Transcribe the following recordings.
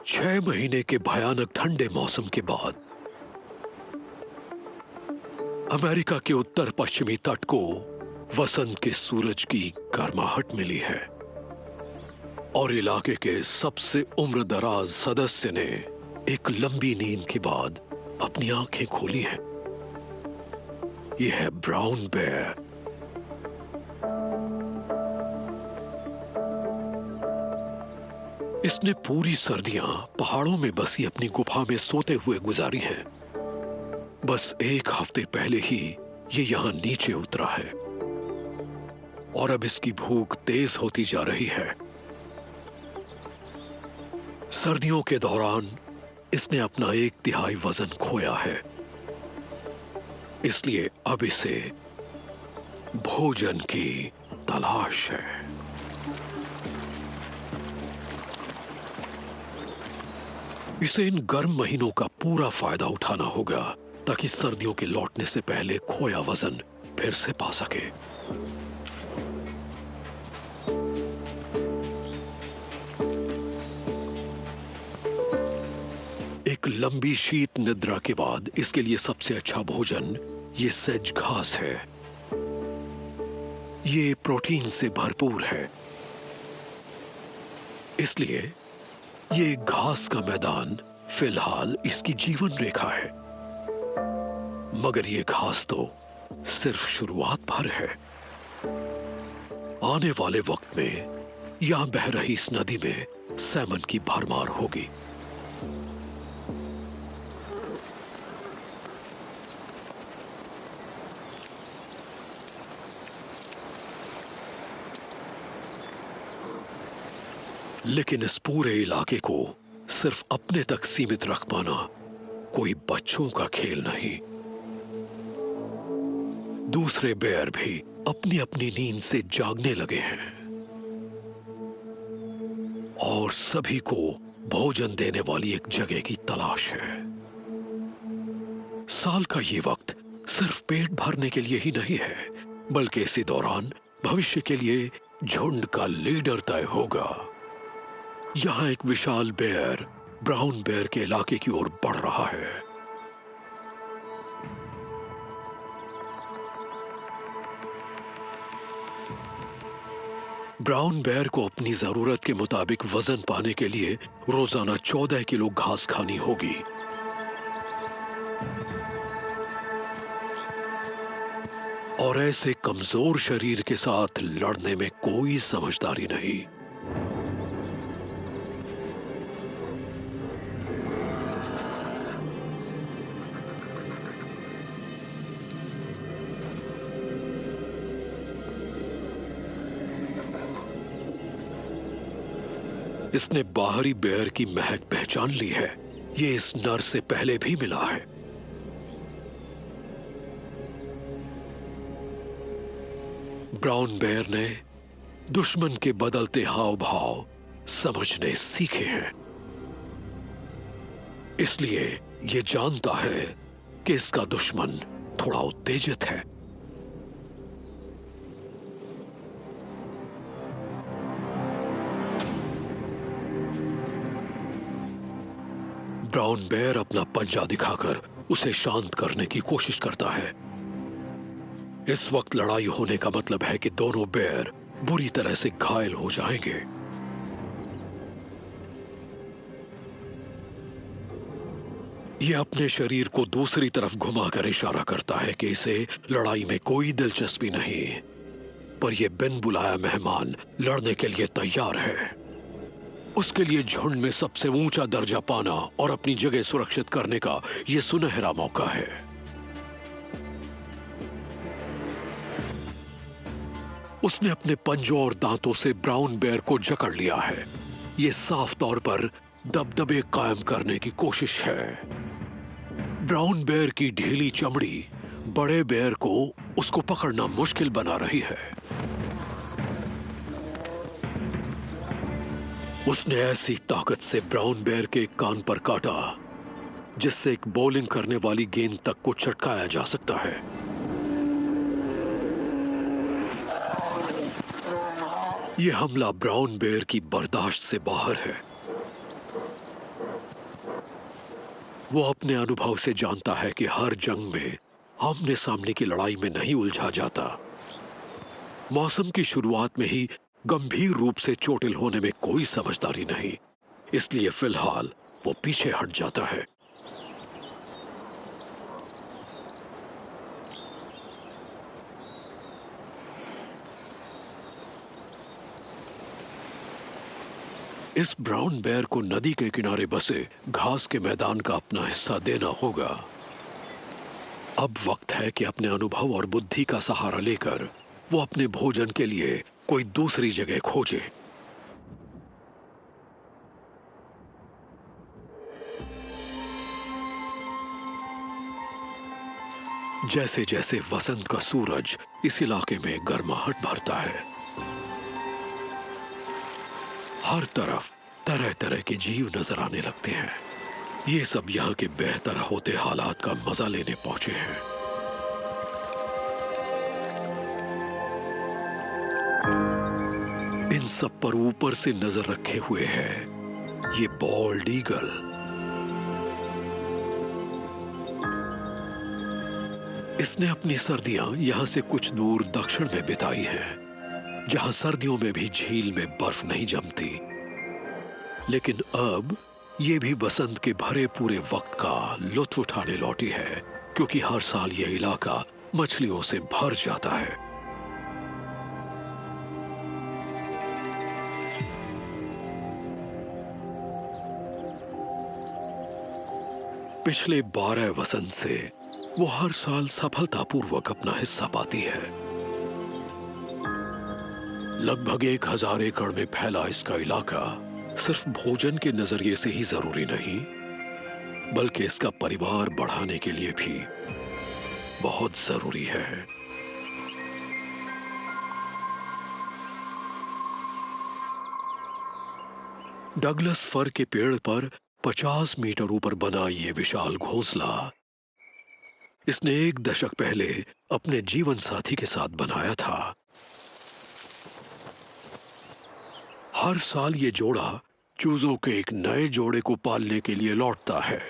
6 महीने के भयानक ठंडे मौसम के बाद अमेरिका के उत्तर पश्चिमी तट को वसंत के सूरज की गर्माहट मिली है और इलाके के सबसे उम्रदराज सदस्य ने एक लंबी नींद के बाद अपनी आंखें खोली हैं। यह है ब्राउन बेयर। इसने पूरी सर्दियां पहाड़ों में बसी अपनी गुफा में सोते हुए गुजारी हैं। बस एक हफ्ते पहले ही ये यहां नीचे उतरा है और अब इसकी भूख तेज होती जा रही है। सर्दियों के दौरान इसने अपना 1/3 वजन खोया है, इसलिए अब इसे भोजन की तलाश है। इसे इन गर्म महीनों का पूरा फायदा उठाना होगा ताकि सर्दियों के लौटने से पहले खोया वजन फिर से पा सके। एक लंबी शीत निद्रा के बाद इसके लिए सबसे अच्छा भोजन ये सेज घास है। ये प्रोटीन से भरपूर है, इसलिए ये घास का मैदान फिलहाल इसकी जीवन रेखा है। मगर ये घास तो सिर्फ शुरुआत भर है। आने वाले वक्त में यहां बह रही इस नदी में सैमन की भरमार होगी। लेकिन इस पूरे इलाके को सिर्फ अपने तक सीमित रख पाना कोई बच्चों का खेल नहीं। दूसरे बेयर भी अपनी अपनी नींद से जागने लगे हैं और सभी को भोजन देने वाली एक जगह की तलाश है। साल का ये वक्त सिर्फ पेट भरने के लिए ही नहीं है, बल्कि इसी दौरान भविष्य के लिए झुंड का लीडर तय होगा। यहां एक विशाल बेयर ब्राउन बेयर के इलाके की ओर बढ़ रहा है। ब्राउन बेयर को अपनी जरूरत के मुताबिक वजन पाने के लिए रोजाना 14 किलो घास खानी होगी। और ऐसे कमजोर शरीर के साथ लड़ने में कोई समझदारी नहीं। इसने बाहरी बेयर की महक पहचान ली है। ये इस नर से पहले भी मिला है। ब्राउन बेयर ने दुश्मन के बदलते हाव भाव समझने सीखे हैं, इसलिए ये जानता है कि इसका दुश्मन थोड़ा उत्तेजित है। ब्राउन बेयर अपना पंजा दिखाकर उसे शांत करने की कोशिश करता है। इस वक्त लड़ाई होने का मतलब है कि दोनों बेयर बुरी तरह से घायल हो जाएंगे। यह अपने शरीर को दूसरी तरफ घुमाकर इशारा करता है कि इसे लड़ाई में कोई दिलचस्पी नहीं, पर यह बिन बुलाया मेहमान लड़ने के लिए तैयार है। उसके लिए झुंड में सबसे ऊंचा दर्जा पाना और अपनी जगह सुरक्षित करने का यह सुनहरा मौका है। उसने अपने पंजों और दांतों से ब्राउन बेयर को जकड़ लिया है। यह साफ तौर पर दबदबे कायम करने की कोशिश है। ब्राउन बेयर की ढीली चमड़ी बड़े बेयर को उसको पकड़ना मुश्किल बना रही है। उसने ऐसी ताकत से ब्राउन बेयर के कान पर काटा जिससे एक बॉलिंग करने वाली गेंद तक को चटकाया जा सकता है। यह हमला ब्राउन बेयर की बर्दाश्त से बाहर है। वो अपने अनुभव से जानता है कि हर जंग में आमने सामने की लड़ाई में नहीं उलझा जाता। मौसम की शुरुआत में ही गंभीर रूप से चोटिल होने में कोई समझदारी नहीं, इसलिए फिलहाल वो पीछे हट जाता है। इस ब्राउन बेयर को नदी के किनारे बसे घास के मैदान का अपना हिस्सा देना होगा। अब वक्त है कि अपने अनुभव और बुद्धि का सहारा लेकर वो अपने भोजन के लिए कोई दूसरी जगह खोजे। जैसे जैसे वसंत का सूरज इस इलाके में गर्माहट भरता है, हर तरफ तरह तरह के जीव नजर आने लगते हैं। ये सब यहाँ के बेहतर होते हालात का मजा लेने पहुंचे हैं। इन सब पर ऊपर से नजर रखे हुए है ये बॉल्ड ईगल। इसने अपनी सर्दियां यहां से कुछ दूर दक्षिण में बिताई हैं, जहां सर्दियों में भी झील में बर्फ नहीं जमती। लेकिन अब ये भी बसंत के भरे पूरे वक्त का लुत्फ उठाने लौटी है, क्योंकि हर साल यह इलाका मछलियों से भर जाता है। पिछले 12 वसंत से वो हर साल सफलतापूर्वक अपना हिस्सा पाती है। लगभग 1000 एकड़ में फैला इसका इलाका सिर्फ भोजन के नजरिए से ही जरूरी नहीं, बल्कि इसका परिवार बढ़ाने के लिए भी बहुत जरूरी है। डगलस फर के पेड़ पर 50 मीटर ऊपर बना ये विशाल घोंसला इसने 1 दशक पहले अपने जीवन साथी के साथ बनाया था। हर साल ये जोड़ा चूजों के एक नए जोड़े को पालने के लिए लौटता है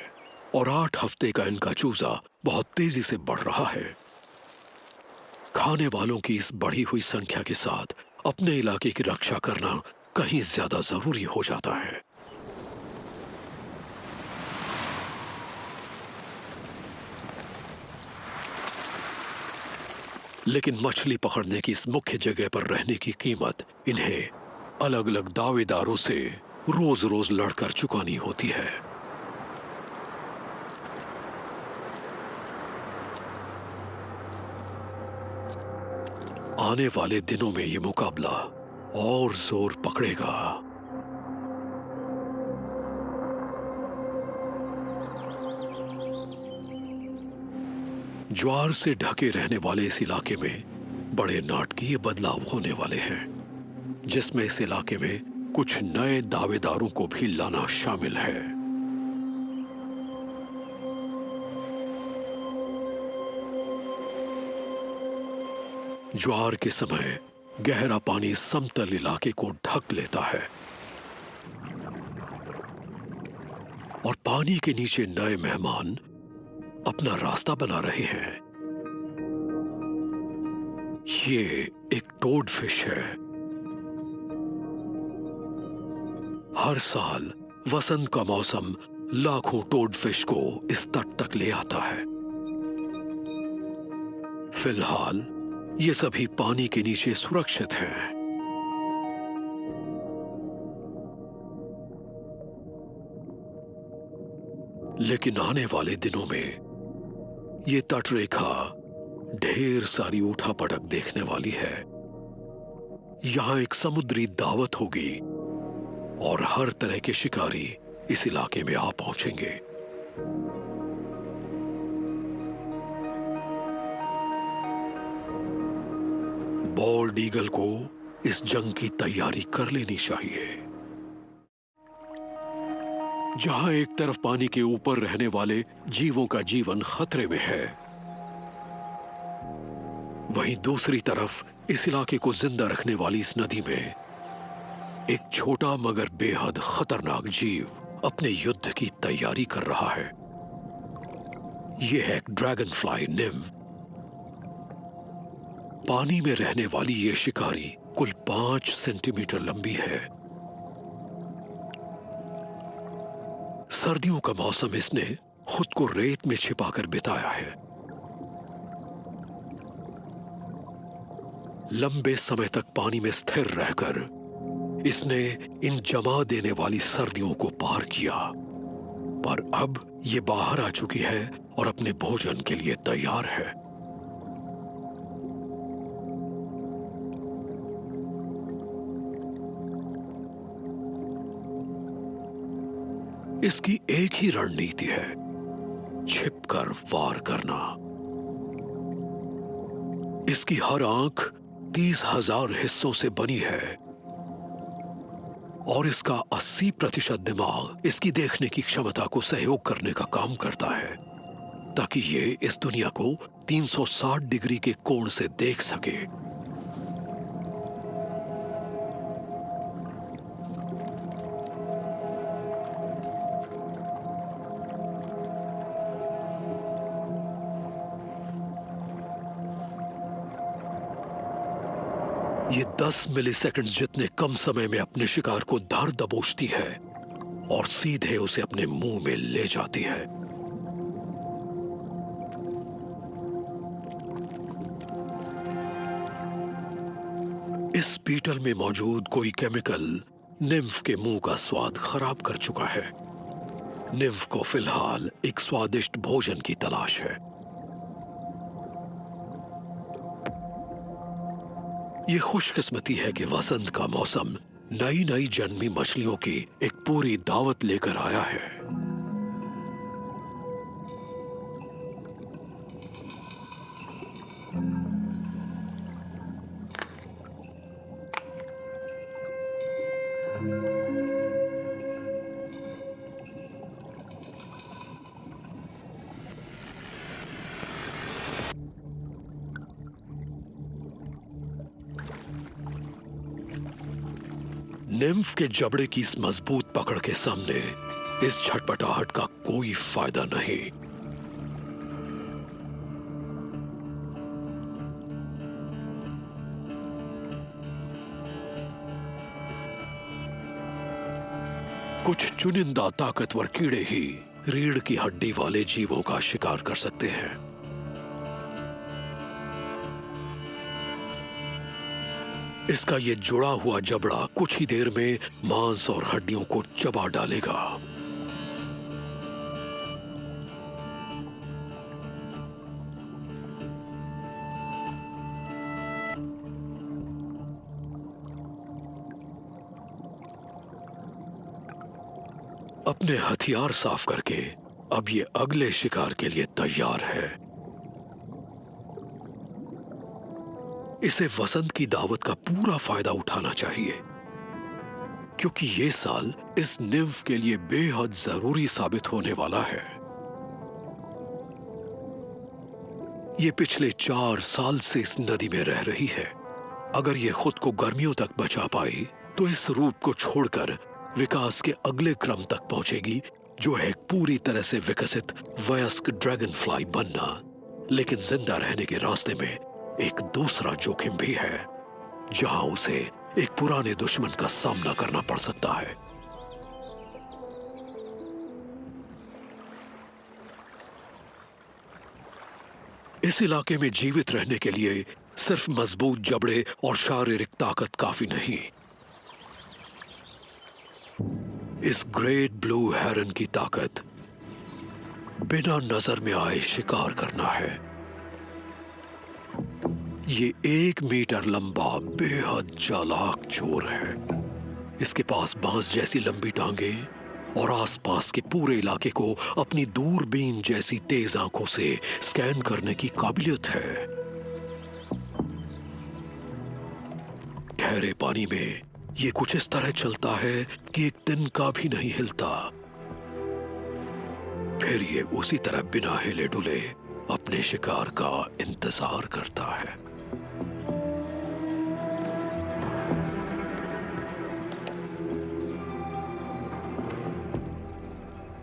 और 8 हफ्ते का इनका चूजा बहुत तेजी से बढ़ रहा है। खाने वालों की इस बढ़ी हुई संख्या के साथ अपने इलाके की रक्षा करना कहीं ज्यादा जरूरी हो जाता है। लेकिन मछली पकड़ने की इस मुख्य जगह पर रहने की कीमत इन्हें अलग अलग दावेदारों से रोज रोज लड़कर चुकानी होती है। आने वाले दिनों में यह मुकाबला और जोर पकड़ेगा। ज्वार से ढके रहने वाले इस इलाके में बड़े नाटकीय बदलाव होने वाले हैं, जिसमें इस इलाके में कुछ नए दावेदारों को भी लाना शामिल है। ज्वार के समय गहरा पानी समतल इलाके को ढक लेता है और पानी के नीचे नए मेहमान अपना रास्ता बना रहे हैं। ये एक टोड फिश है। हर साल वसंत का मौसम लाखों टोड फिश को इस तट तक ले आता है। फिलहाल ये सभी पानी के नीचे सुरक्षित हैं। लेकिन आने वाले दिनों में ये तटरेखा ढेर सारी उठापटक देखने वाली है। यहां एक समुद्री दावत होगी और हर तरह के शिकारी इस इलाके में आ पहुंचेंगे। बॉल्ड ईगल को इस जंग की तैयारी कर लेनी चाहिए। जहां एक तरफ पानी के ऊपर रहने वाले जीवों का जीवन खतरे में है, वहीं दूसरी तरफ इस इलाके को जिंदा रखने वाली इस नदी में एक छोटा मगर बेहद खतरनाक जीव अपने युद्ध की तैयारी कर रहा है। ये है एक ड्रैगन फ्लाई निम्फ। पानी में रहने वाली ये शिकारी कुल 5 सेंटीमीटर लंबी है। सर्दियों का मौसम इसने खुद को रेत में छिपाकर बिताया है। लंबे समय तक पानी में स्थिर रहकर इसने इन जमा देने वाली सर्दियों को पार किया, पर अब ये बाहर आ चुकी है और अपने भोजन के लिए तैयार है। इसकी एक ही रणनीति है, छिपकर वार करना। इसकी हर आंख 30,000 हिस्सों से बनी है और इसका 80% दिमाग इसकी देखने की क्षमता को सहयोग करने का काम करता है, ताकि ये इस दुनिया को 360 डिग्री के कोण से देख सके। ये 10 मिलीसेकंड्स जितने कम समय में अपने शिकार को धर दबोचती है और सीधे उसे अपने मुंह में ले जाती है। इस बीटल में मौजूद कोई केमिकल निम्फ के मुंह का स्वाद खराब कर चुका है। निम्फ को फिलहाल एक स्वादिष्ट भोजन की तलाश है। ये खुशकिस्मती है कि वसंत का मौसम नई नई जन्मी मछलियों की एक पूरी दावत लेकर आया है। निम्फ के जबड़े की इस मजबूत पकड़ के सामने इस झटपटाहट का कोई फायदा नहीं। कुछ चुनिंदा ताकतवर कीड़े ही रीढ़ की हड्डी वाले जीवों का शिकार कर सकते हैं। इसका ये जुड़ा हुआ जबड़ा कुछ ही देर में मांस और हड्डियों को चबा डालेगा। अपने हथियार साफ करके अब ये अगले शिकार के लिए तैयार है। इसे वसंत की दावत का पूरा फायदा उठाना चाहिए, क्योंकि ये साल इस निम्फ के लिए बेहद जरूरी साबित होने वाला है। ये पिछले 4 साल से इस नदी में रह रही है। अगर ये खुद को गर्मियों तक बचा पाई तो इस रूप को छोड़कर विकास के अगले क्रम तक पहुंचेगी, जो है पूरी तरह से विकसित वयस्क ड्रैगन फ्लाई बनना। लेकिन जिंदा रहने के रास्ते में एक दूसरा जोखिम भी है, जहां उसे एक पुराने दुश्मन का सामना करना पड़ सकता है। इस इलाके में जीवित रहने के लिए सिर्फ मजबूत जबड़े और शारीरिक ताकत काफी नहीं। इस ग्रेट ब्लू हेरन की ताकत बिना नजर में आए शिकार करना है। ये 1 मीटर लंबा बेहद चालाक चोर है। इसके पास बांस जैसी लंबी टांगें और आसपास के पूरे इलाके को अपनी दूरबीन जैसी तेज आंखों से स्कैन करने की काबिलियत है। गहरे पानी में ये कुछ इस तरह चलता है कि एक दिन का भी नहीं हिलता। फिर ये उसी तरह बिना हिले डुले अपने शिकार का इंतजार करता है।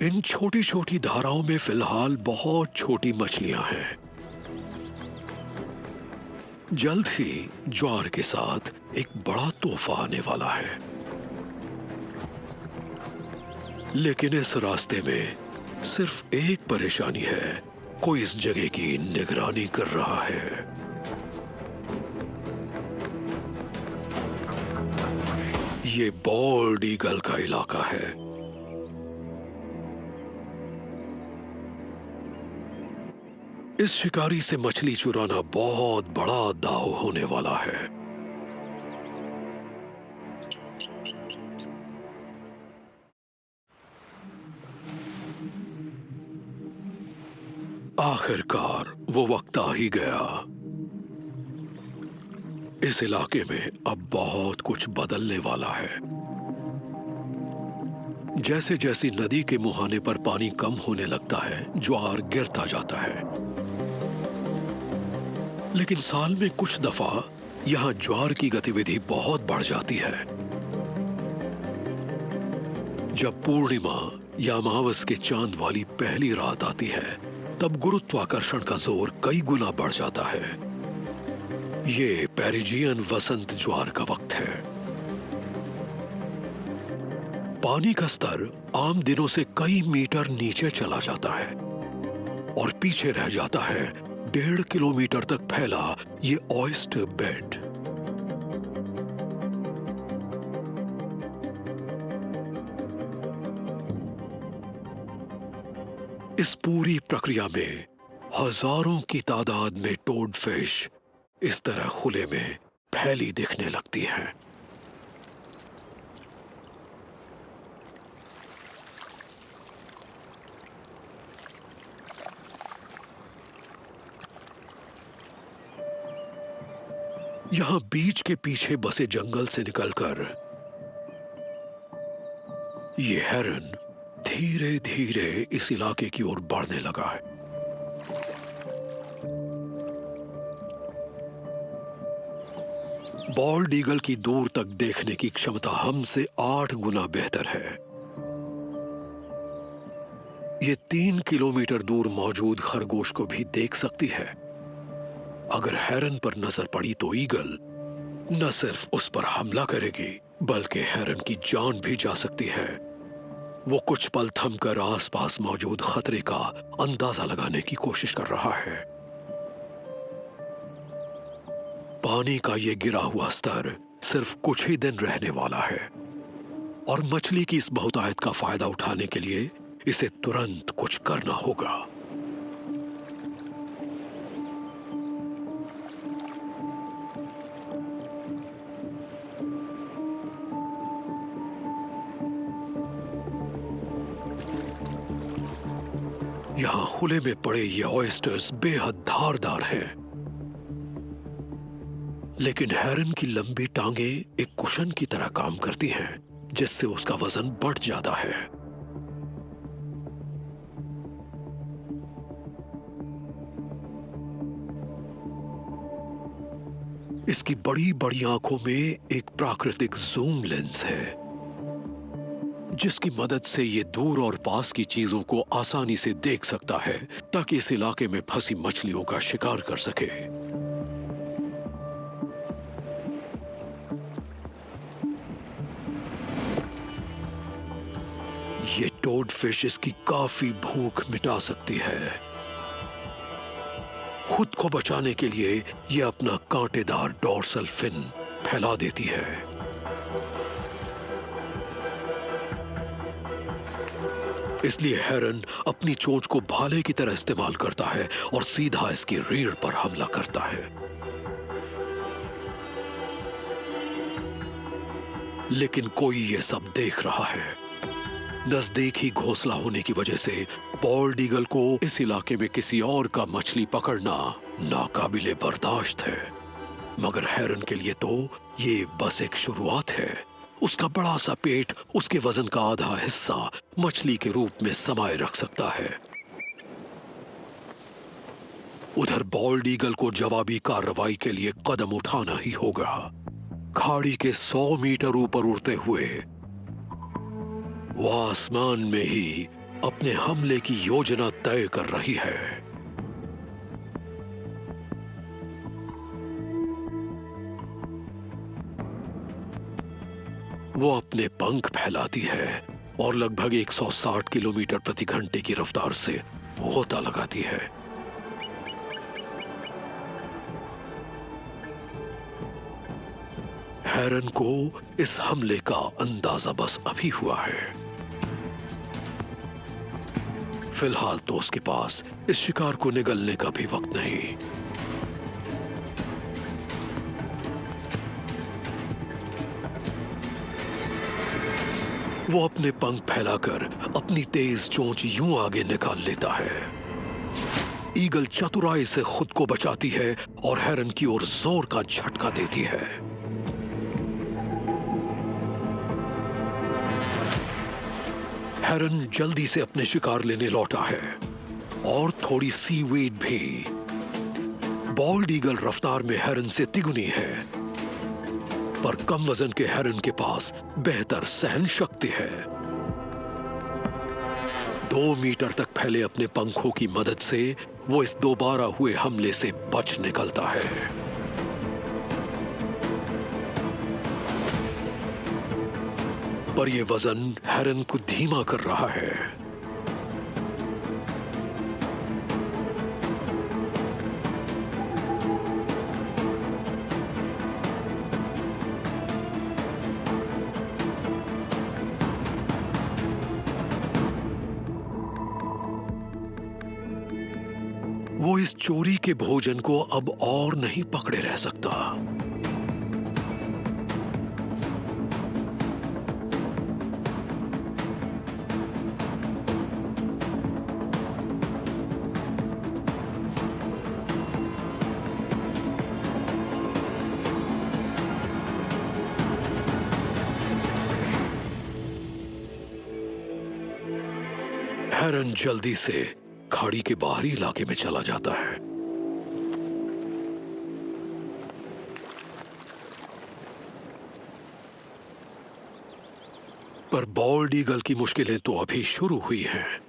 इन छोटी छोटी धाराओं में फिलहाल बहुत छोटी मछलियां हैं। जल्द ही ज्वार के साथ एक बड़ा तोहफा आने वाला है। लेकिन इस रास्ते में सिर्फ एक परेशानी है, कोई इस जगह की निगरानी कर रहा है। ये बॉल्ड ईगल का इलाका है। इस शिकारी से मछली चुराना बहुत बड़ा दांव होने वाला है। आखिरकार वो वक्त आ ही गया। इस इलाके में अब बहुत कुछ बदलने वाला है। जैसे जैसे नदी के मुहाने पर पानी कम होने लगता है, ज्वार गिरता जाता है। लेकिन साल में कुछ दफा यहां ज्वार की गतिविधि बहुत बढ़ जाती है। जब पूर्णिमा या अमावस के चांद वाली पहली रात आती है, तब गुरुत्वाकर्षण का जोर कई गुना बढ़ जाता है। ये पेरिजियन वसंत ज्वार का वक्त है। पानी का स्तर आम दिनों से कई मीटर नीचे चला जाता है और पीछे रह जाता है 1.5 किलोमीटर तक फैला ये ऑयस्टर बेड। इस पूरी प्रक्रिया में हजारों की तादाद में टोड फिश इस तरह खुले में फैली दिखने लगती हैं। यहां बीच के पीछे बसे जंगल से निकलकर ये हेरन धीरे धीरे इस इलाके की ओर बढ़ने लगा है। बॉल्ड ईगल की दूर तक देखने की क्षमता हमसे 8 गुना बेहतर है। ये 3 किलोमीटर दूर मौजूद खरगोश को भी देख सकती है। अगर हेरन पर नजर पड़ी तो ईगल न सिर्फ उस पर हमला करेगी, बल्कि हेरन की जान भी जा सकती है। वो कुछ पल थमकर आसपास मौजूद खतरे का अंदाजा लगाने की कोशिश कर रहा है। पानी का ये गिरा हुआ स्तर सिर्फ कुछ ही दिन रहने वाला है और मछली की इस बहुतायत का फायदा उठाने के लिए इसे तुरंत कुछ करना होगा। यहां खुले में पड़े ये ऑयस्टर्स बेहद धारदार हैं। लेकिन हेरन की लंबी टांगे एक कुशन की तरह काम करती हैं, जिससे उसका वजन बढ़ जाता है। इसकी बड़ी बड़ी आंखों में एक प्राकृतिक जूम लेंस है, जिसकी मदद से ये दूर और पास की चीजों को आसानी से देख सकता है, ताकि इस इलाके में फंसी मछलियों का शिकार कर सके। ये टोड फिश इसकी काफी भूख मिटा सकती है। खुद को बचाने के लिए ये अपना कांटेदार डोर्सल फिन फैला देती है। इसलिए हेरन अपनी चोंच को भाले की तरह इस्तेमाल करता है और सीधा इसकी रीढ़ पर हमला करता है। लेकिन कोई ये सब देख रहा है। नजदीक ही घोंसला होने की वजह से बॉल्ड ईगल को इस इलाके में किसी और का मछली पकड़ना नाकाबिले बर्दाश्त है। मगर हेरन के लिए तो ये बस एक शुरुआत है। उसका बड़ा सा पेट उसके वजन का आधा हिस्सा मछली के रूप में समाये रख सकता है। उधर बॉल्ड ईगल को जवाबी कार्रवाई के लिए कदम उठाना ही होगा। खाड़ी के 100 मीटर ऊपर उड़ते हुए वो आसमान में ही अपने हमले की योजना तय कर रही है। वो अपने पंख फैलाती है और लगभग 160 किलोमीटर प्रति घंटे की रफ्तार से गोता लगाती है। हेरन को इस हमले का अंदाजा बस अभी हुआ है। फिलहाल तो उसके पास इस शिकार को निगलने का भी वक्त नहीं। वो अपने पंख फैलाकर अपनी तेज चोंच यूं आगे निकाल लेता है। ईगल चतुराई से खुद को बचाती है और हेरन की ओर जोर का झटका देती है। हेरन जल्दी से अपने शिकार लेने लौटा है और थोड़ी सीवीड भी। बॉल्ड ईगल रफ्तार में हेरन से तिगुनी है, पर कम वजन के हेरन के पास बेहतर सहन शक्ति है। 2 मीटर तक फैले अपने पंखों की मदद से वो इस दोबारा हुए हमले से बच निकलता है। पर यह वजन हेरन को धीमा कर रहा है। वो इस चोरी के भोजन को अब और नहीं पकड़े रह सकता। हेरन जल्दी से खाड़ी के बाहरी इलाके में चला जाता है। पर बॉल्ड ईगल की मुश्किलें तो अभी शुरू हुई हैं।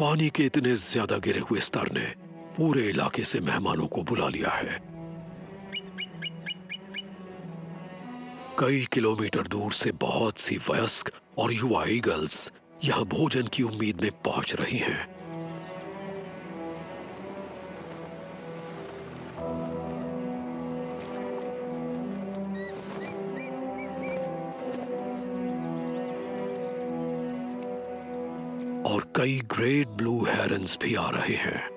पानी के इतने ज्यादा गिरे हुए स्तर ने पूरे इलाके से मेहमानों को बुला लिया है। कई किलोमीटर दूर से बहुत सी वयस्क और युवा ईगल्स यहां भोजन की उम्मीद में पहुंच रही हैं। और कई ग्रेट ब्लू हेरन्स भी आ रहे हैं।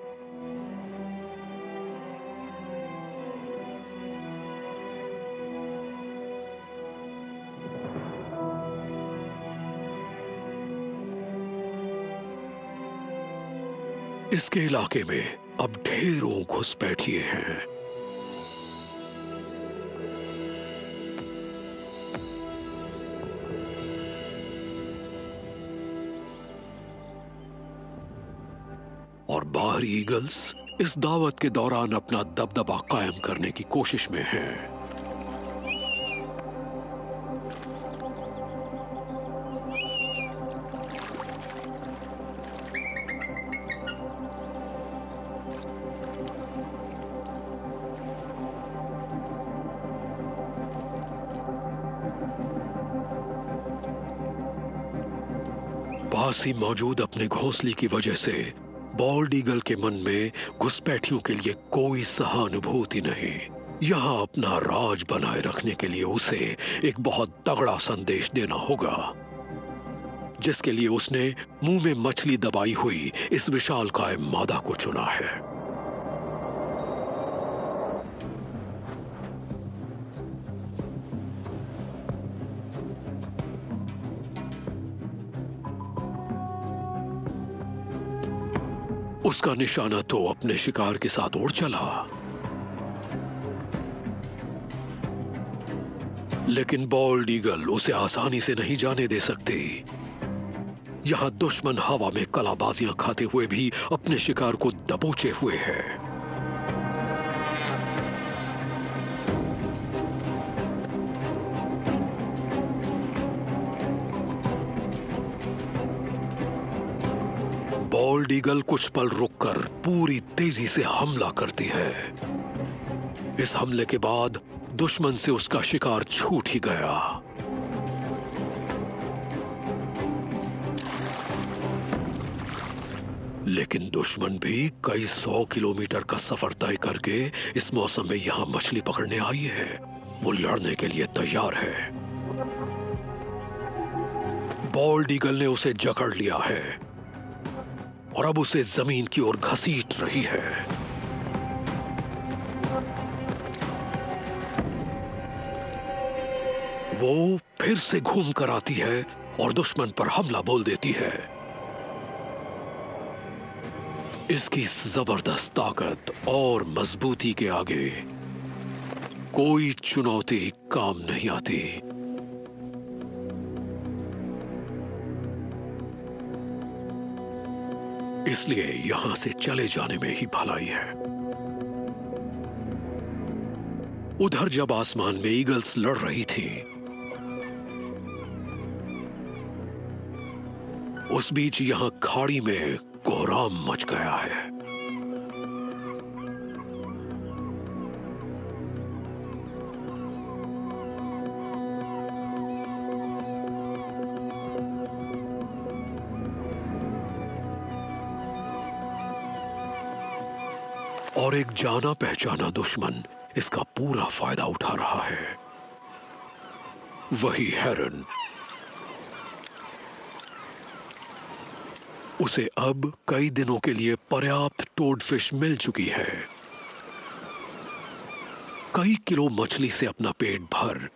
इसके इलाके में अब ढेरों घुसपैठिए हैं। और बाहरी ईगल्स इस दावत के दौरान अपना दबदबा कायम करने की कोशिश में हैं। पास ही मौजूद अपने घोंसले की वजह से बॉल्ड ईगल के मन में घुसपैठियों के लिए कोई सहानुभूति नहीं। यहां अपना राज बनाए रखने के लिए उसे एक बहुत तगड़ा संदेश देना होगा, जिसके लिए उसने मुंह में मछली दबाई हुई इस विशालकाय मादा को चुना है। उसका निशाना तो अपने शिकार के साथ उड़ चला, लेकिन बॉल्ड ईगल उसे आसानी से नहीं जाने दे सकती। यहां दुश्मन हवा में कलाबाजियां खाते हुए भी अपने शिकार को दबोचे हुए है। बॉल्ड ईगल कुछ पल रुककर पूरी तेजी से हमला करती है। इस हमले के बाद दुश्मन से उसका शिकार छूट ही गया। लेकिन दुश्मन भी कई 100 किलोमीटर का सफर तय करके इस मौसम में यहां मछली पकड़ने आई है। वो लड़ने के लिए तैयार है। बॉल्ड ईगल ने उसे जकड़ लिया है और अब उसे जमीन की ओर घसीट रही है। वो फिर से घूम कर आती है और दुश्मन पर हमला बोल देती है। इसकी जबरदस्त ताकत और मजबूती के आगे कोई चुनौती काम नहीं आती। इसलिए यहां से चले जाने में ही भलाई है। उधर जब आसमान में ईगल्स लड़ रही थी, उस बीच यहां खाड़ी में कोहराम मच गया है। और एक जाना पहचाना दुश्मन इसका पूरा फायदा उठा रहा है। वही हेरन। उसे अब कई दिनों के लिए पर्याप्त टोडफिश मिल चुकी है। कई किलो मछली से अपना पेट भर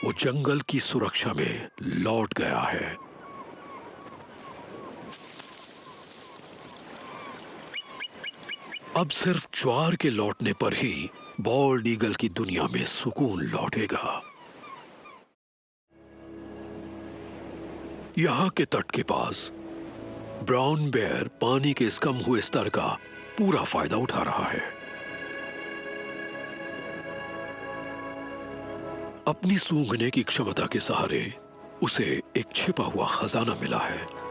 वो जंगल की सुरक्षा में लौट गया है। अब सिर्फ ज्वार के लौटने पर ही बॉल्ड ईगल की दुनिया में सुकून लौटेगा। यहां के तट के पास ब्राउन बेयर पानी के इस कम हुए स्तर का पूरा फायदा उठा रहा है। अपनी सूंघने की क्षमता के सहारे उसे एक छिपा हुआ खजाना मिला है।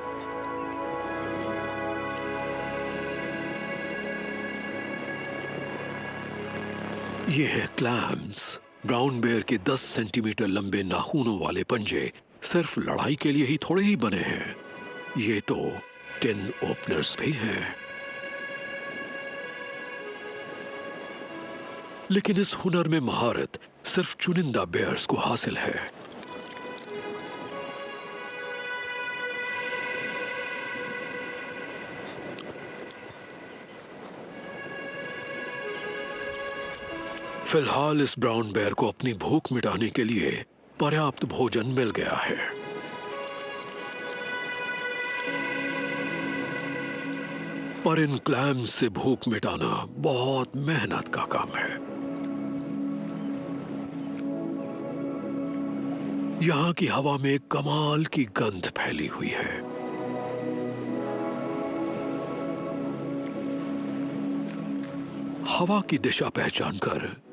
ये है क्लैम्स। ब्राउन बेयर के 10 सेंटीमीटर लंबे नाखूनों वाले पंजे सिर्फ लड़ाई के लिए ही थोड़े ही बने हैं। ये तो टिन ओपनर्स भी हैं। लेकिन इस हुनर में महारत सिर्फ चुनिंदा बेयर्स को हासिल है। फिलहाल इस ब्राउन बेयर को अपनी भूख मिटाने के लिए पर्याप्त भोजन मिल गया है। पर इन क्लैम्स से भूख मिटाना बहुत मेहनत का काम है। यहां की हवा में कमाल की गंध फैली हुई है। हवा की दिशा पहचान कर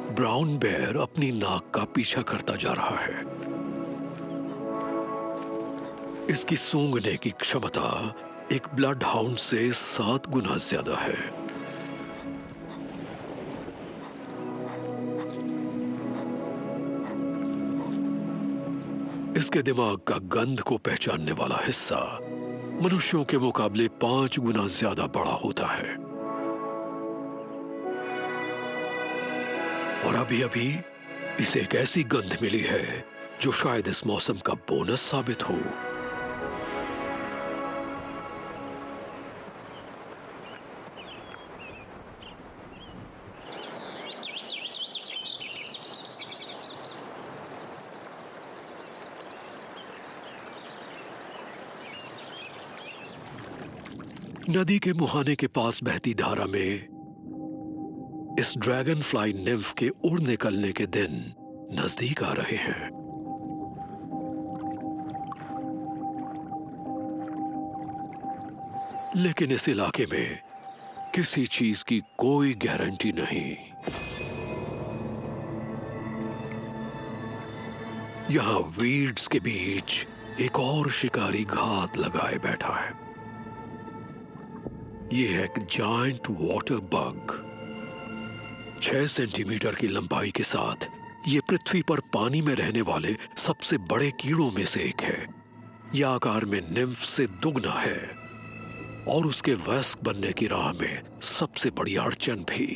ब्राउन बेयर अपनी नाक का पीछा करता जा रहा है। इसकी सूंघने की क्षमता एक ब्लड हाउंड से 7 गुना ज्यादा है। इसके दिमाग का गंध को पहचानने वाला हिस्सा मनुष्यों के मुकाबले 5 गुना ज्यादा बड़ा होता है। और अभी अभी इसे एक ऐसी गंध मिली है जो शायद इस मौसम का बोनस साबित हो। नदी के मुहाने के पास बहती धारा में इस ड्रैगन फ्लाई निम्फ के उड़ निकलने के दिन नजदीक आ रहे हैं। लेकिन इस इलाके में किसी चीज की कोई गारंटी नहीं। यहां वीड्स के बीच एक और शिकारी घात लगाए बैठा है। यह है एक जायंट वाटर बग। 6 सेंटीमीटर की लंबाई के साथ यह पृथ्वी पर पानी में रहने वाले सबसे बड़े कीड़ों में से एक है। यह आकार में निम्फ से दुगना है और उसके वयस्क बनने की राह में सबसे बड़ी अड़चन भी।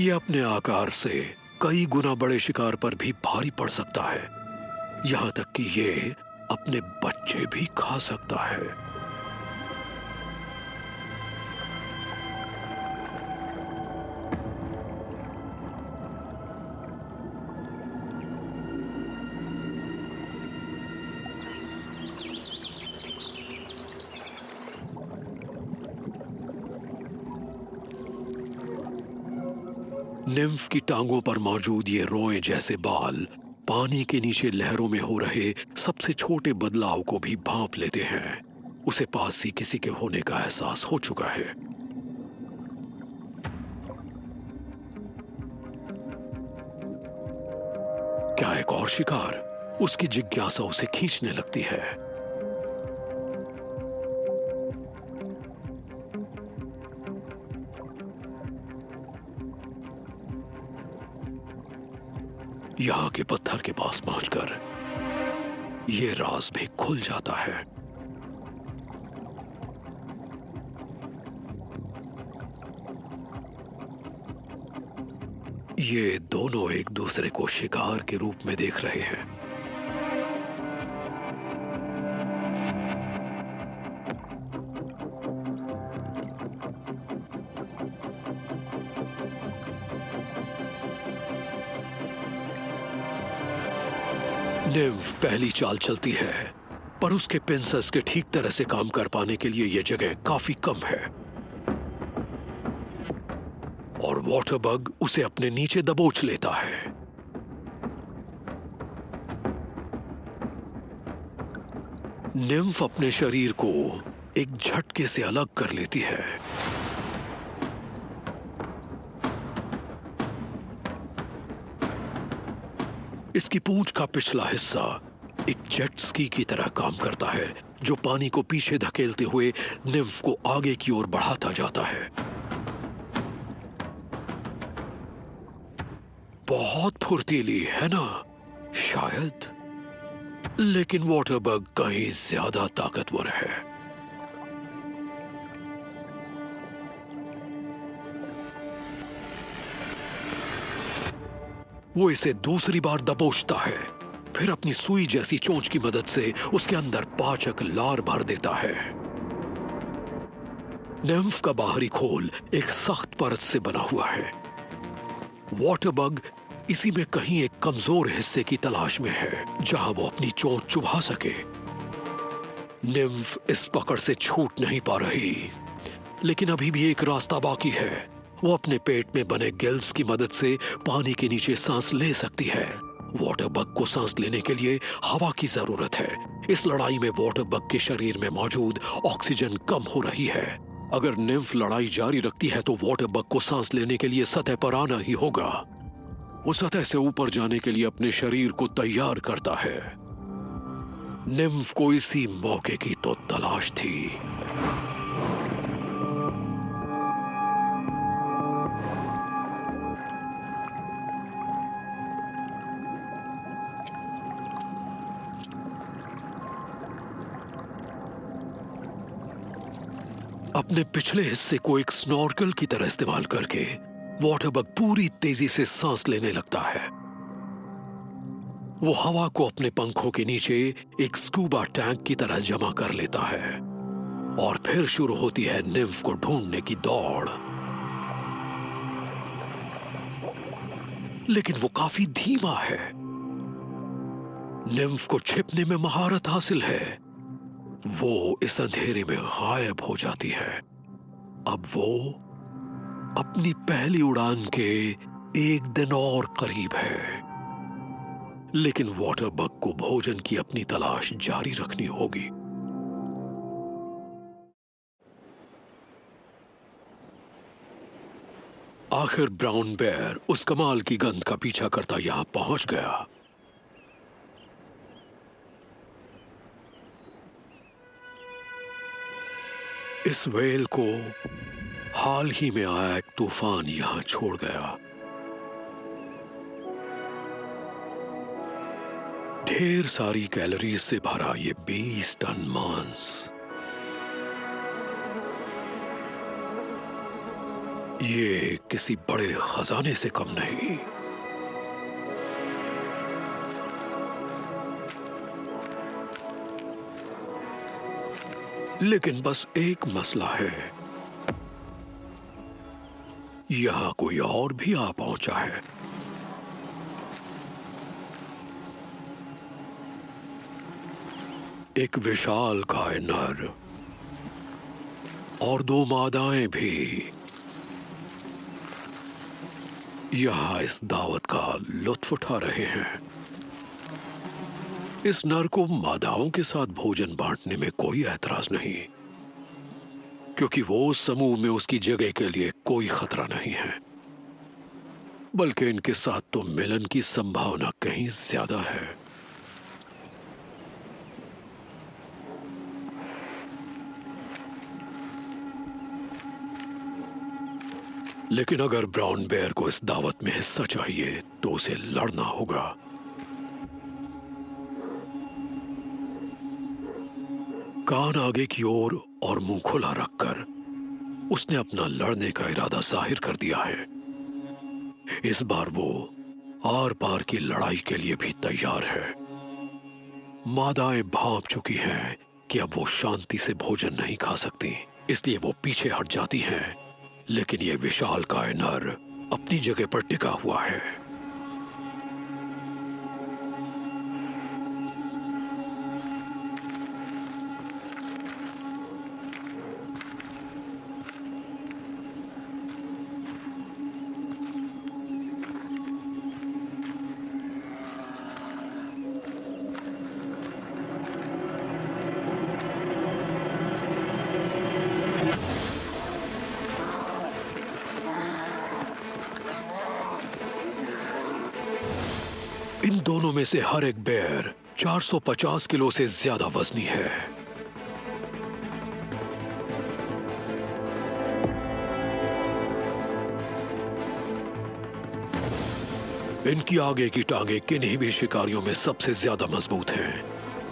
यह अपने आकार से कई गुना बड़े शिकार पर भी भारी पड़ सकता है, यहां तक कि यह अपने बच्चे भी खा सकता है। निम्फ की टांगों पर मौजूद ये रोए जैसे बाल पानी के नीचे लहरों में हो रहे सबसे छोटे बदलाव को भी भांप लेते हैं। उसे पास ही किसी के होने का एहसास हो चुका है। क्या एक और शिकार? उसकी जिज्ञासा उसे खींचने लगती है। यहां के पत्थर के पास पहुंचकर यह राज भी खुल जाता है। ये दोनों एक दूसरे को शिकार के रूप में देख रहे हैं। निम्फ पहली चाल चलती है, पर उसके पिंसस के ठीक तरह से काम कर पाने के लिए यह जगह काफी कम है और वाटर बग उसे अपने नीचे दबोच लेता है। निम्फ अपने शरीर को एक झटके से अलग कर लेती है। इसकी पूंछ का पिछला हिस्सा एक जेट स्की की तरह काम करता है, जो पानी को पीछे धकेलते हुए निम्फ को आगे की ओर बढ़ाता जाता है। बहुत फुर्तीली है ना? शायद, लेकिन वाटर बग कहीं ज्यादा ताकतवर है। वो इसे दूसरी बार दबोचता है, फिर अपनी सुई जैसी चोंच की मदद से उसके अंदर पाचक लार भर देता है। निम्फ का बाहरी खोल एक सख्त परत से बना हुआ है। वाटर बग इसी में कहीं एक कमजोर हिस्से की तलाश में है, जहां वो अपनी चोंच चुभा सके। निम्फ इस पकड़ से छूट नहीं पा रही, लेकिन अभी भी एक रास्ता बाकी है। वो अपने पेट में बने गिल्स की मदद से पानी के नीचे सांस ले सकती है। वाटर बग को सांस लेने के लिए हवा की जरूरत है। इस लड़ाई में वाटर बग के शरीर में मौजूद ऑक्सीजन कम हो रही है। अगर निम्फ लड़ाई जारी रखती है तो वाटर बग को सांस लेने के लिए सतह पर आना ही होगा। वो सतह से ऊपर जाने के लिए अपने शरीर को तैयार करता है। निम्फ को इसी मौके की तो तलाश थी। अपने पिछले हिस्से को एक स्नॉर्कल की तरह इस्तेमाल करके वाटर बग पूरी तेजी से सांस लेने लगता है। वो हवा को अपने पंखों के नीचे एक स्कूबा टैंक की तरह जमा कर लेता है और फिर शुरू होती है निम्फ को ढूंढने की दौड़। लेकिन वो काफी धीमा है। निम्फ को छिपने में महारत हासिल है। वो इस अंधेरे में गायब हो जाती है। अब वो अपनी पहली उड़ान के एक दिन और करीब है, लेकिन वाटर बग को भोजन की अपनी तलाश जारी रखनी होगी। आखिर ब्राउन बेयर उस कमाल की गंध का पीछा करता यहां पहुंच गया। इस व्हेल को हाल ही में आया एक तूफान यहां छोड़ गया। ढेर सारी कैलोरीज से भरा ये 20 टन मांस ये किसी बड़े खजाने से कम नहीं। लेकिन बस एक मसला है, यहां कोई और भी आ पहुंचा है। एक विशालकाय नर और 2 मादाएं भी यहां इस दावत का लुत्फ उठा रहे हैं। इस नर को मादाओं के साथ भोजन बांटने में कोई ऐतराज नहीं, क्योंकि वो उस समूह में उसकी जगह के लिए कोई खतरा नहीं है। बल्कि इनके साथ तो मिलन की संभावना कहीं ज्यादा है। लेकिन अगर ब्राउन बेयर को इस दावत में हिस्सा चाहिए तो उसे लड़ना होगा। कान आगे की ओर और मुंह खुला रखकर उसने अपना लड़ने का इरादा जाहिर कर दिया है। इस बार वो आर पार की लड़ाई के लिए भी तैयार है। मादाएं भांप चुकी हैं कि अब वो शांति से भोजन नहीं खा सकती, इसलिए वो पीछे हट जाती हैं। लेकिन ये विशालकाय नर अपनी जगह पर टिका हुआ है। इन दोनों में से हर एक बेयर 450 किलो से ज्यादा वजनी है। इनकी आगे की टांगे किन्हीं भी शिकारियों में सबसे ज्यादा मजबूत हैं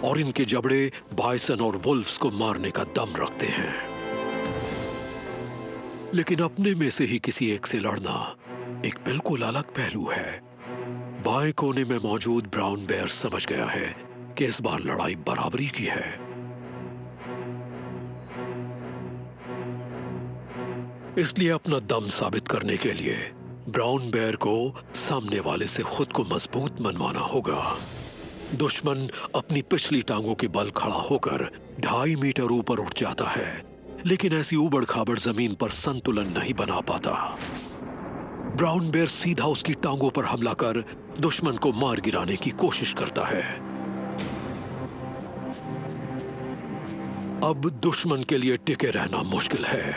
और इनके जबड़े बाइसन और वुल्फ्स को मारने का दम रखते हैं। लेकिन अपने में से ही किसी एक से लड़ना एक बिल्कुल अलग पहलू है। बाएं कोने में मौजूद ब्राउन बेयर समझ गया है कि इस बार लड़ाई बराबरी की है। इसलिए अपना दम साबित करने के लिए ब्राउन बेयर को सामने वाले से खुद को मजबूत मनवाना होगा। दुश्मन अपनी पिछली टांगों के बल खड़ा होकर 2.5 मीटर ऊपर उठ जाता है, लेकिन ऐसी ऊबड़ खाबड़ जमीन पर संतुलन नहीं बना पाता। ब्राउन बेयर सीधा उसकी टांगों पर हमला कर दुश्मन को मार गिराने की कोशिश करता है। अब दुश्मन के लिए टिके रहना मुश्किल है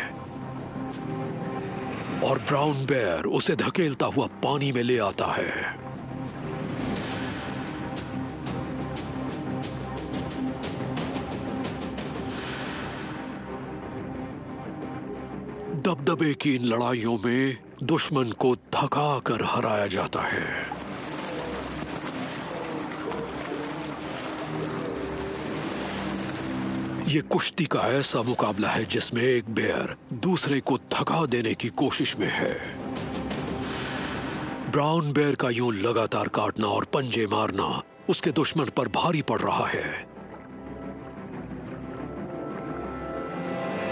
और ब्राउन बेयर उसे धकेलता हुआ पानी में ले आता है। दबदबे की इन लड़ाइयों में दुश्मन को थका कर हराया जाता है। ये कुश्ती का ऐसा मुकाबला है जिसमें एक बेयर दूसरे को थका देने की कोशिश में है। ब्राउन बेयर का यूं लगातार काटना और पंजे मारना उसके दुश्मन पर भारी पड़ रहा है।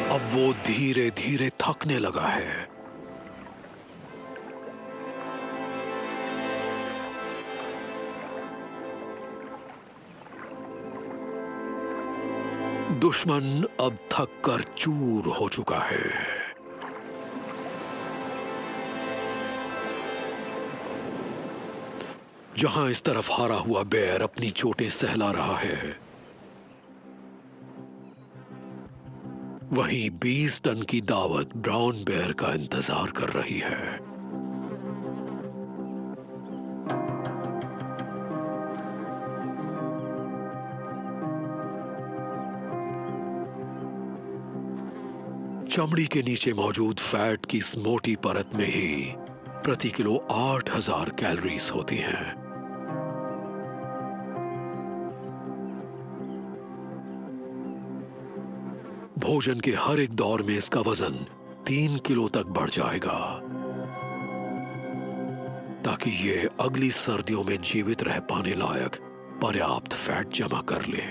अब वो धीरे धीरे थकने लगा है। दुश्मन अब थक कर चूर हो चुका है। जहां इस तरफ हारा हुआ बेयर अपनी चोटें सहला रहा है, वहीं 20 टन की दावत ब्राउन बेयर का इंतजार कर रही है। चमड़ी के नीचे मौजूद फैट की इस मोटी परत में ही प्रति किलो 8,000 कैलोरीज होती हैं। भोजन के हर एक दौर में इसका वजन 3 किलो तक बढ़ जाएगा, ताकि ये अगली सर्दियों में जीवित रह पाने लायक पर्याप्त फैट जमा कर ले।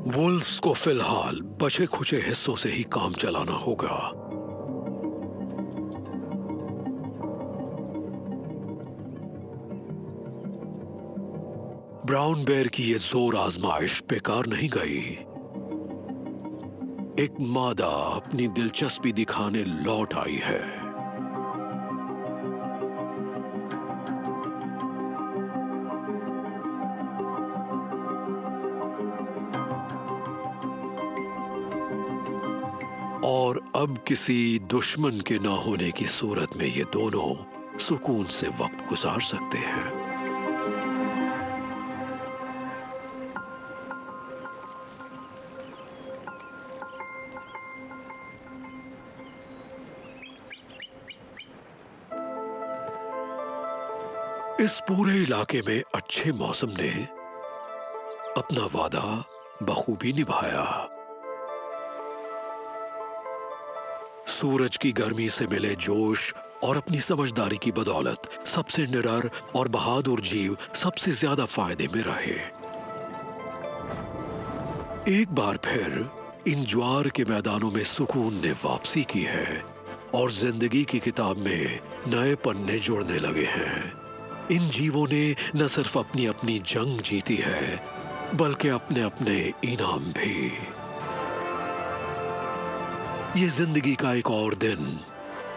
वुल्फ्स को फिलहाल बचे खुचे हिस्सों से ही काम चलाना होगा। ब्राउन बेयर की ये जोर आजमाइश बेकार नहीं गई। एक मादा अपनी दिलचस्पी दिखाने लौट आई है। और अब किसी दुश्मन के ना होने की सूरत में ये दोनों सुकून से वक्त गुजार सकते हैं। इस पूरे इलाके में अच्छे मौसम ने अपना वादा बखूबी निभाया। सूरज की गर्मी से मिले जोश और अपनी समझदारी की बदौलत सबसे निडर और बहादुर जीव सबसे ज्यादा फायदे में रहे। एक बार फिर इन ज्वार के मैदानों में सुकून ने वापसी की है और जिंदगी की किताब में नए पन्ने जुड़ने लगे हैं। इन जीवों ने न सिर्फ अपनी अपनी जंग जीती है, बल्कि अपने अपने इनाम भी। ये जिंदगी का एक और दिन,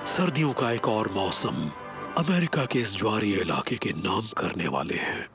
सर्दियों का एक और मौसम अमेरिका के इस ज्वारीय इलाके के नाम करने वाले हैं।